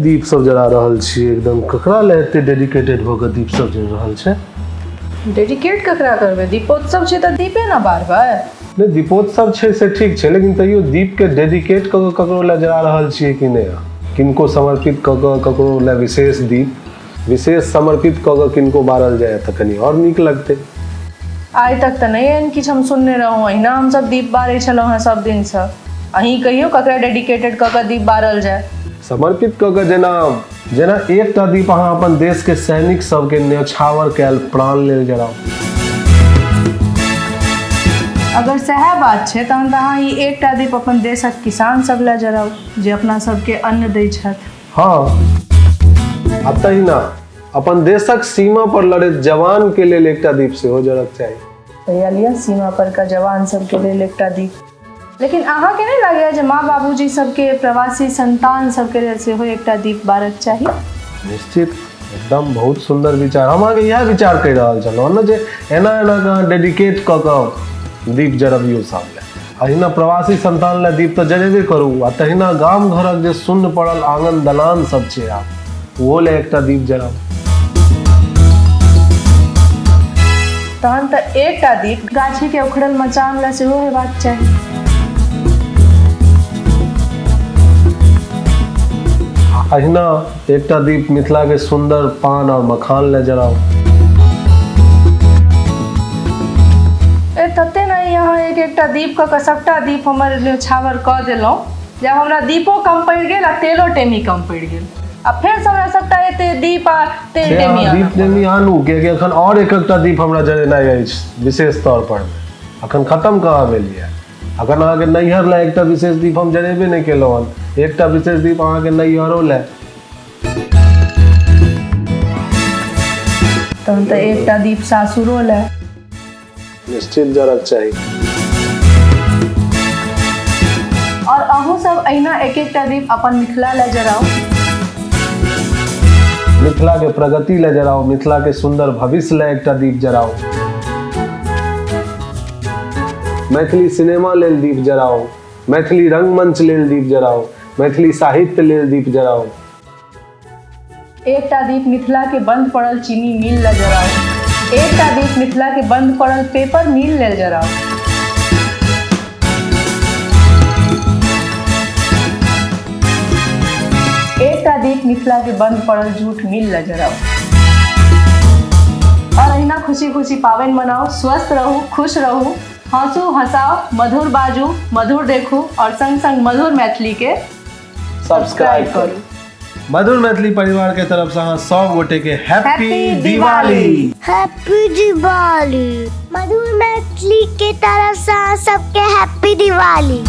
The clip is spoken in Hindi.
दीप सब जला रहल छी एकदम ककरा ले एते डेडिकेटेड भ के दीप सब जल रहल छै? डेडिकेट ककरा करबे? दीपोत्सव छै त दीपे ना बारबै। नहीं दीपोत्सव छै से ठीक छै लेकिन तैयो दीप के डेडिकेट क के ककरो ले जला रहल छियै कि नहीं? किनको समर्पित क के ककरो ले विशेष दीप विशेष समर्पित क के किनको बारल जाए त कनी और नीक लगतै। आइ तक त नहीं एहन किछ हम सुनने रहूं। अहिना हम सब दीप बारै छलहुं हैं सब दिन से। अहीं कहियो ककरा डेडिकेटेड क के दीप बारल जाए? समर्पित क के जेना एकटा दीप अहाँ अपन देश के सैनिक सबके न्यौछावर कैल प्राण लेल जराउ। अगर सह बात छै तहन त अहाँ ई एकटा दीप अपन देशक किसान सब ले जराउ जे अपना सबके अन्न दै छथि। हाँ आ तहिना अपन देशक सीमा पर लड़ैत जवान के लेल एकटा दीप सेहो जरक चाही। तैया लिया सीमा पर का जवान सबके लेल एकटा दीप। लेकिन अहाँ के नहीं लागैया जे माँ बाबूजी सबके प्रवासी संतान सबके लेल सेहो एकटा दीप बारक चाही? निश्चित एकदम बहुत सुंदर विचार। हम आगे यह विचार कर रहल छलहुँ न जे एना एना डेडिकेट क के दीप जरबियो सब ले। अहिना प्रवासी संतान ले दीप तो जरेबे करू आ तहिना गाम घरक जे शून्य पड़ल आंगन दलान सब छै ओहो ले एकटा दीप जराउ। तहन त एकटा दीप गाछी के उखड़ल मचान ले सेहो हेबाक चाही। अहिना एकटा दीप मिथिला के सुंदर पान और मखान ले जराउ। तते नहीं यहाँ एकटा दीप क सबटा दीप हमर न्यौछावर क देलहुँ जब हमरा दीपो कम पड़ि गेल आ तेलो टेमी कम पड़ि गेल। आ फेर से हमरा सबटा एते दीप आ तेल टेमी दीप टेमी आनू के एखन और एकटा दीप हमरा जरेनाइ अछि विशेष तौर पर। अखन खत्म कहाँ भेल ये। अखन अहाँके नैहर ले एकटा विशेष दीप हम जरेबे नहीं केलहुँ हन। एकटा विशेष दीप अहाँके नैहरो ले। तहन त एकटा दीप सासुरो ले। निश्चित जरक चाही। और अहूँ सब अहिना एक एकटा दीप अपन मिथिला ले जराउ। मिथिला के प्रगति ले जराउ, मिथिला के सुंदर भविष्य ले एकटा दीप जराउ। मैथिली सिनेमा लेल दीप जराउ, मैथिली रंगमंच लेल दीप जराउ, मैथिली साहित्य लेल दीप जराउ। एकटा दीप मिथिला के बंद पड़ल चीनी मिल ले जराउ। एकटा दीप मिथिला के बंद पड़ल पेपर मिल ले जराउ। एकटा दीप मिथिला के बंद पड़ल जूठ मिल ले जराउ। और अहिना खुशी खुशी पावन मनाओ, स्वस्थ रहू, खुश रहू, हंसू हंसाओ, मधुर बाजू, मधुर देखू और संग संग मधुर मैथिली के सब्सक्राइब करू। मधुर मैथिली परिवार के तरफ से 100 गोटे के हैप्पी दिवाली। हैप्पी दिवाली। मधुर मैथिली के तरफ से सबके हैप्पी दिवाली।